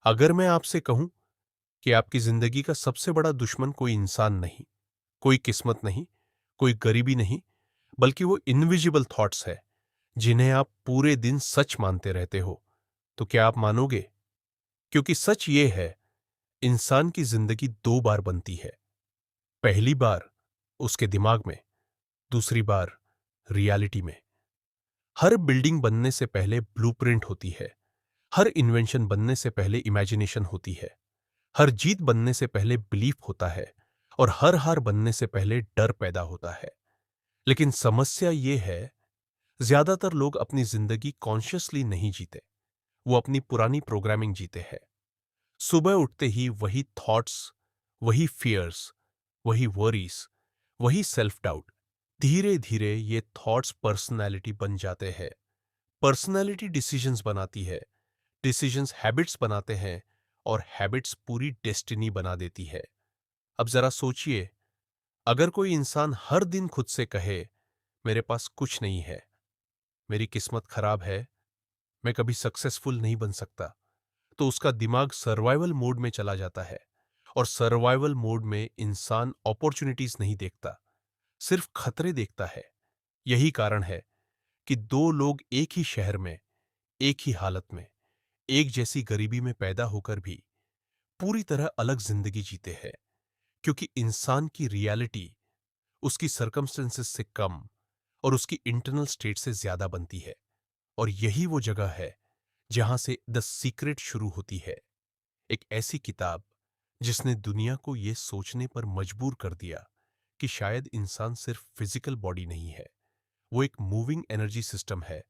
अगर मैं आपसे कहूं कि आपकी जिंदगी का सबसे बड़ा दुश्मन कोई इंसान नहीं, कोई किस्मत नहीं, कोई गरीबी नहीं, बल्कि वो इनविजिबल थॉट्स है जिन्हें आप पूरे दिन सच मानते रहते हो, तो क्या आप मानोगे? क्योंकि सच ये है, इंसान की जिंदगी दो बार बनती है। पहली बार उसके दिमाग में, दूसरी बार रियलिटी में। हर बिल्डिंग बनने से पहले ब्लूप्रिंट होती है, हर इन्वेंशन बनने से पहले इमेजिनेशन होती है, हर जीत बनने से पहले बिलीफ होता है और हर हार बनने से पहले डर पैदा होता है। लेकिन समस्या ये है, ज्यादातर लोग अपनी जिंदगी कॉन्शियसली नहीं जीते, वो अपनी पुरानी प्रोग्रामिंग जीते हैं। सुबह उठते ही वही थॉट्स, वही फियर्स, वही वरीज, वही सेल्फ डाउट। धीरे धीरे ये थॉट्स पर्सनैलिटी बन जाते हैं। पर्सनैलिटी डिसीजंस बनाती है, डिसीजंस हैबिट्स बनाते हैं और हैबिट्स पूरी डेस्टिनी बना देती है। अब जरा सोचिए, अगर कोई इंसान हर दिन खुद से कहे, मेरे पास कुछ नहीं है, मेरी किस्मत खराब है, मैं कभी सक्सेसफुल नहीं बन सकता, तो उसका दिमाग सर्वाइवल मोड में चला जाता है। और सर्वाइवल मोड में इंसान अपॉर्चुनिटीज नहीं देखता, सिर्फ खतरे देखता है। यही कारण है कि दो लोग एक ही शहर में, एक ही हालत में, एक जैसी गरीबी में पैदा होकर भी पूरी तरह अलग जिंदगी जीते हैं। क्योंकि इंसान की रियलिटी उसकी सर्कमस्टेंसेस से कम और उसकी इंटरनल स्टेट से ज्यादा बनती है। और यही वो जगह है जहां से द सीक्रेट शुरू होती है। एक ऐसी किताब जिसने दुनिया को यह सोचने पर मजबूर कर दिया कि शायद इंसान सिर्फ फिजिकल बॉडी नहीं है, वो एक मूविंग एनर्जी सिस्टम है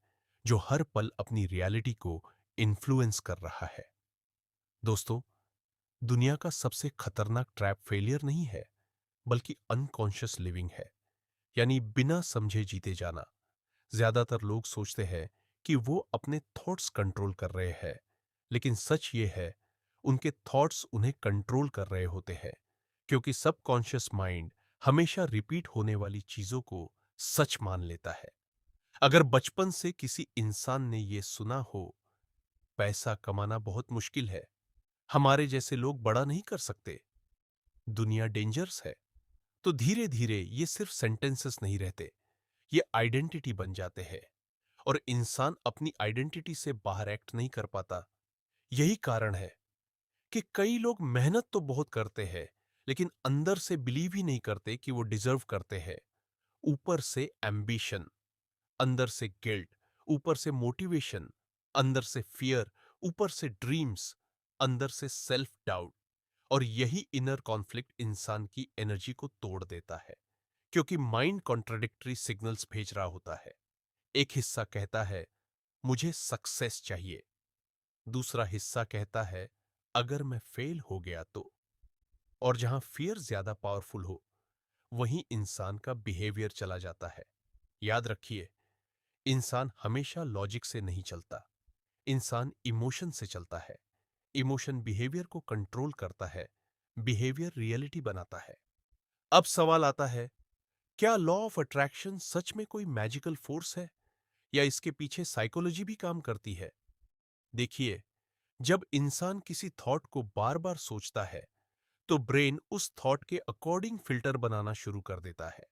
जो हर पल अपनी रियलिटी को इन्फ्लुएंस कर रहा है। दोस्तों, दुनिया का सबसे खतरनाक ट्रैप फेलियर नहीं है, बल्कि अनकॉन्शियस लिविंग है, यानी बिना समझे जीते जाना। ज्यादातर लोग सोचते हैं कि वो अपने थॉट्स कंट्रोल कर रहे हैं, लेकिन सच ये है, उनके थॉट्स उन्हें कंट्रोल कर रहे होते हैं। क्योंकि सबकॉन्शियस माइंड हमेशा रिपीट होने वाली चीजों को सच मान लेता है। अगर बचपन से किसी इंसान ने यह सुना हो, पैसा कमाना बहुत मुश्किल है, हमारे जैसे लोग बड़ा नहीं कर सकते, दुनिया डेंजरस है, तो धीरे धीरे ये सिर्फ सेंटेंसेस नहीं रहते, ये आइडेंटिटी बन जाते हैं। और इंसान अपनी आइडेंटिटी से बाहर एक्ट नहीं कर पाता। यही कारण है कि कई लोग मेहनत तो बहुत करते हैं, लेकिन अंदर से बिलीव ही नहीं करते कि वो डिजर्व करते हैं। ऊपर से एम्बिशन, अंदर से गिल्ट, ऊपर से मोटिवेशन, अंदर से फियर, ऊपर से ड्रीम्स, अंदर से सेल्फ डाउट। और यही इनर कॉन्फ्लिक्ट इंसान की एनर्जी को तोड़ देता है। क्योंकि माइंड कॉन्ट्राडिक्टरी सिग्नल्स भेज रहा होता है। एक हिस्सा कहता है, मुझे सक्सेस चाहिए। दूसरा हिस्सा कहता है, अगर मैं फेल हो गया तो। और जहां फियर ज्यादा पावरफुल हो, वहीं इंसान का बिहेवियर चला जाता है। याद रखिए, इंसान हमेशा लॉजिक से नहीं चलता, इंसान इमोशन से चलता है। इमोशन बिहेवियर को कंट्रोल करता है, बिहेवियर रियलिटी बनाता है। अब सवाल आता है, क्या लॉ ऑफ अट्रैक्शन सच में कोई मैजिकल फोर्स है, या इसके पीछे साइकोलॉजी भी काम करती है? देखिए, जब इंसान किसी थॉट को बार बार सोचता है, तो ब्रेन उस थॉट के अकॉर्डिंग फिल्टर बनाना शुरू कर देता है।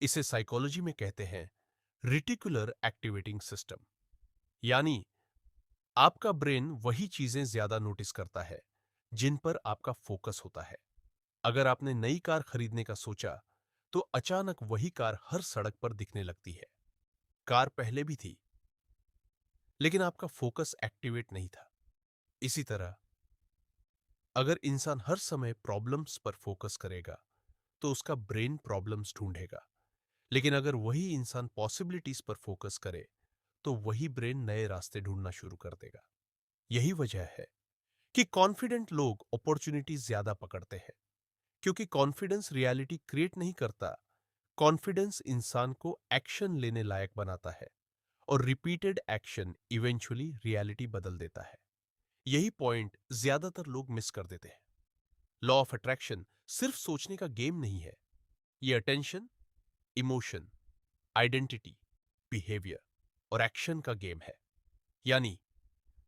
इसे साइकोलॉजी में कहते हैं रिटिकुलर एक्टिवेटिंग सिस्टम। यानी आपका ब्रेन वही चीजें ज्यादा नोटिस करता है जिन पर आपका फोकस होता है। अगर आपने नई कार खरीदने का सोचा, तो अचानक वही कार हर सड़क पर दिखने लगती है। कार पहले भी थी, लेकिन आपका फोकस एक्टिवेट नहीं था। इसी तरह, अगर इंसान हर समय प्रॉब्लम्स पर फोकस करेगा, तो उसका ब्रेन प्रॉब्लम्स ढूंढेगा। लेकिन अगर वही इंसान पॉसिबिलिटीज पर फोकस करे, तो वही ब्रेन नए रास्ते ढूंढना शुरू कर देगा। यही वजह है कि कॉन्फिडेंट लोग अपॉर्चुनिटीज ज्यादा पकड़ते हैं। क्योंकि कॉन्फिडेंस रियलिटी क्रिएट नहीं करता, कॉन्फिडेंस इंसान को एक्शन लेने लायक बनाता है। और रिपीटेड एक्शन इवेंचुअली रियलिटी बदल देता है। यही पॉइंट ज्यादातर लोग मिस कर देते हैं। लॉ ऑफ अट्रैक्शन सिर्फ सोचने का गेम नहीं है, ये अटेंशन, इमोशन, आइडेंटिटी, बिहेवियर और एक्शन का गेम है। यानी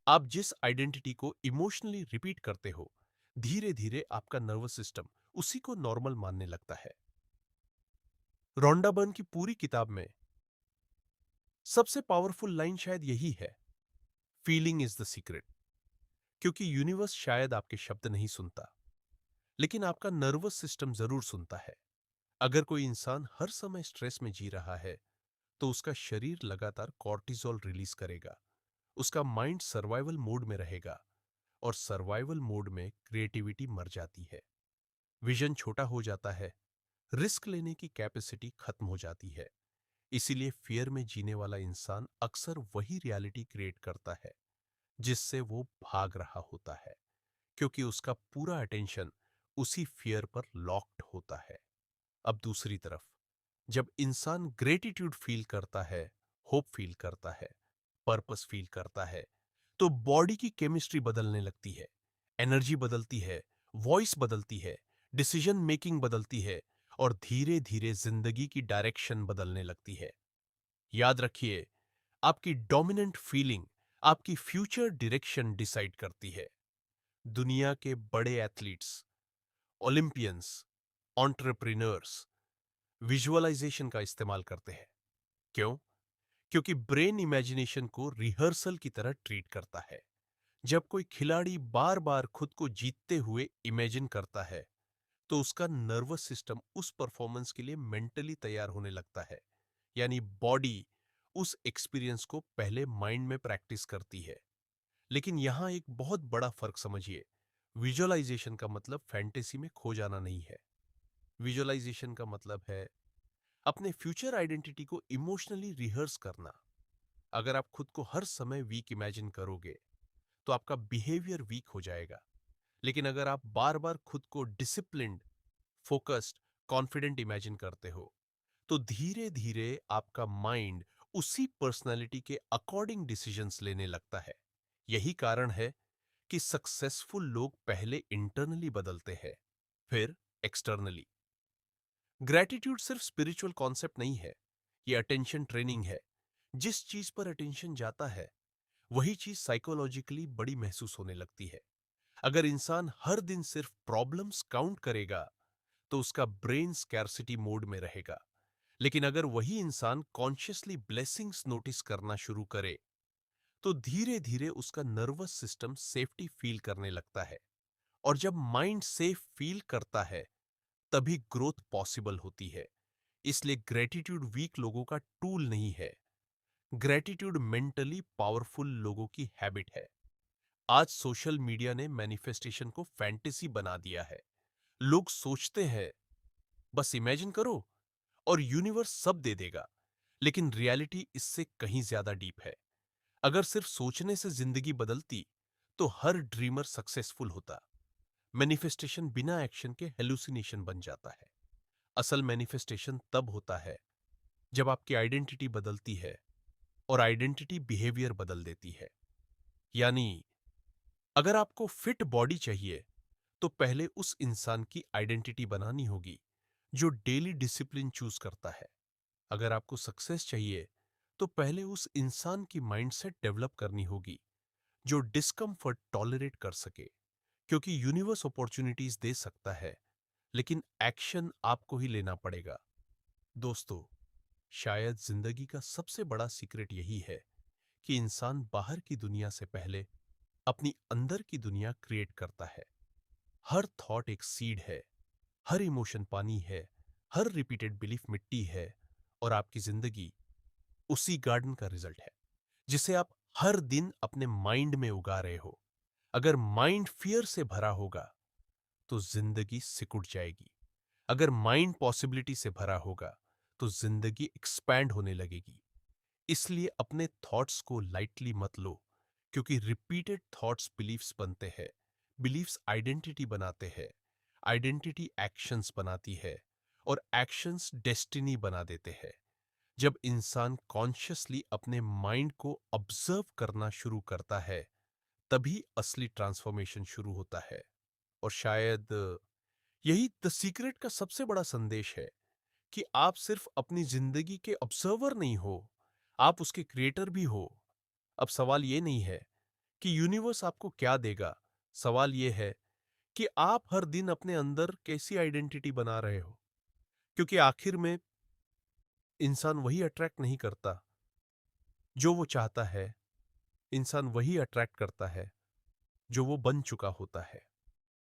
आप जिस आइडेंटिटी को इमोशनली रिपीट करते हो, धीरे धीरे आपका नर्वस सिस्टम उसी को नॉर्मल मानने लगता है। रोंडा बर्न की पूरी किताब में सबसे पावरफुल लाइन शायद यही है, फीलिंग इज द सीक्रेट। क्योंकि यूनिवर्स शायद आपके शब्द नहीं सुनता, लेकिन आपका नर्वस सिस्टम जरूर सुनता है। अगर कोई इंसान हर समय स्ट्रेस में जी रहा है, तो उसका शरीर लगातार कॉर्टिसोल रिलीज करेगा, उसका माइंड सर्वाइवल मोड में रहेगा, और सर्वाइवल मोड में क्रिएटिविटी मर जाती है, विजन छोटा हो जाता है, रिस्क लेने की कैपेसिटी खत्म हो जाती है। इसीलिए फियर में जीने वाला इंसान अक्सर वही रियलिटी क्रिएट करता है जिससे वो भाग रहा होता है, क्योंकि उसका पूरा अटेंशन उसी फियर पर लॉक्ड होता है। अब दूसरी तरफ, जब इंसान ग्रेटिट्यूड फील करता है, होप फील करता है, पर्पस फील करता है, तो बॉडी की केमिस्ट्री बदलने लगती है, एनर्जी बदलती है, वॉइस बदलती है, डिसीजन मेकिंग बदलती है, और धीरे धीरे जिंदगी की डायरेक्शन बदलने लगती है। याद रखिए, आपकी डोमिनेंट फीलिंग आपकी फ्यूचर डायरेक्शन डिसाइड करती है। दुनिया के बड़े एथलीट्स, ओलंपियंस, एंटरप्रेन्योर्स विजुअलाइजेशन का इस्तेमाल करते हैं। क्यों? क्योंकि ब्रेन इमेजिनेशन को रिहर्सल की तरह ट्रीट करता है। जब कोई खिलाड़ी बार बार खुद को जीतते हुए इमेजिन करता है, तो उसका नर्वस सिस्टम उस परफॉर्मेंस के लिए मेंटली तैयार होने लगता है। यानी बॉडी उस एक्सपीरियंस को पहले माइंड में प्रैक्टिस करती है। लेकिन यहां एक बहुत बड़ा फर्क समझिए, विजुअलाइजेशन का मतलब फैंटेसी में खो जाना नहीं है। विजुअलाइजेशन का मतलब है अपने फ्यूचर आइडेंटिटी को इमोशनली रिहर्स करना। अगर आप खुद को हर समय वीक इमेजिन करोगे, तो आपका बिहेवियर वीक हो जाएगा। लेकिन अगर आप बार बार खुद को डिसिप्लिन्ड, फोकस्ड, कॉन्फिडेंट इमेजिन करते हो, तो धीरे धीरे आपका माइंड उसी पर्सनालिटी के अकॉर्डिंग डिसीजंस लेने लगता है। यही कारण है कि सक्सेसफुल लोग पहले इंटरनली बदलते हैं, फिर एक्सटर्नली। ग्रैटिट्यूड सिर्फ स्पिरिचुअल कॉन्सेप्ट नहीं है, ये अटेंशन ट्रेनिंग है। जिस चीज पर अटेंशन जाता है, वही चीज साइकोलॉजिकली बड़ी महसूस होने लगती है। अगर इंसान हर दिन सिर्फ प्रॉब्लम्स काउंट करेगा, तो उसका ब्रेन स्कैर्सिटी मोड में रहेगा। लेकिन अगर वही इंसान कॉन्शियसली ब्लेसिंग्स नोटिस करना शुरू करे, तो धीरे धीरे उसका नर्वस सिस्टम सेफ्टी फील करने लगता है। और जब माइंड सेफ फील करता है, तभी ग्रोथ पॉसिबल होती है। इसलिए ग्रेटिट्यूड वीक लोगों का टूल नहीं है, ग्रेटिट्यूड मेंटली पावरफुल लोगों की हैबिट है। आज सोशल मीडिया ने मैनिफेस्टेशन को फैंटेसी बना दिया है। लोग सोचते हैं, बस इमेजिन करो और यूनिवर्स सब दे देगा। लेकिन रियलिटी इससे कहीं ज्यादा डीप है। अगर सिर्फ सोचने से जिंदगी बदलती, तो हर ड्रीमर सक्सेसफुल होता। मैनिफेस्टेशन बिना एक्शन के हेलुसिनेशन बन जाता है। असल मैनिफेस्टेशन तब होता है जब आपकी आइडेंटिटी बदलती है, और आइडेंटिटी बिहेवियर बदल देती है। यानी अगर आपको फिट बॉडी चाहिए, तो पहले उस इंसान की आइडेंटिटी बनानी होगी जो डेली डिसिप्लिन चूज करता है। अगर आपको सक्सेस चाहिए, तो पहले उस इंसान की माइंडसेट डेवलप करनी होगी जो डिस्कम्फर्ट टॉलरेट कर सके। क्योंकि यूनिवर्स अपॉर्चुनिटीज दे सकता है, लेकिन एक्शन आपको ही लेना पड़ेगा। दोस्तों, शायद जिंदगी का सबसे बड़ा सीक्रेट यही है कि इंसान बाहर की दुनिया से पहले अपनी अंदर की दुनिया क्रिएट करता है। हर थॉट एक सीड है, हर इमोशन पानी है, हर रिपीटेड बिलीफ मिट्टी है, और आपकी जिंदगी उसी गार्डन का रिजल्ट है जिसे आप हर दिन अपने माइंड में उगा रहे हो। अगर माइंड फियर से भरा होगा, तो जिंदगी सिकुड़ जाएगी। अगर माइंड पॉसिबिलिटी से भरा होगा, तो जिंदगी एक्सपैंड होने लगेगी। इसलिए अपने थॉट्स को लाइटली मत लो, क्योंकि रिपीटेड थॉट्स बिलीफ्स बनते हैं, बिलीफ्स आइडेंटिटी बनाते हैं, आइडेंटिटी एक्शंस बनाती है, और एक्शंस डेस्टिनी बना देते हैं। जब इंसान कॉन्शियसली अपने माइंड को ऑब्जर्व करना शुरू करता है, तभी असली ट्रांसफॉर्मेशन शुरू होता है। और शायद यही द सीक्रेट का सबसे बड़ा संदेश है कि आप सिर्फ अपनी जिंदगी के ऑब्जर्वर नहीं हो, आप उसके क्रिएटर भी हो। अब सवाल ये नहीं है कि यूनिवर्स आपको क्या देगा। सवाल यह है कि आप हर दिन अपने अंदर कैसी आइडेंटिटी बना रहे हो, क्योंकि आखिर में इंसान वही अट्रैक्ट नहीं करता जो वो चाहता है, इंसान वही अट्रैक्ट करता है जो वो बन चुका होता है।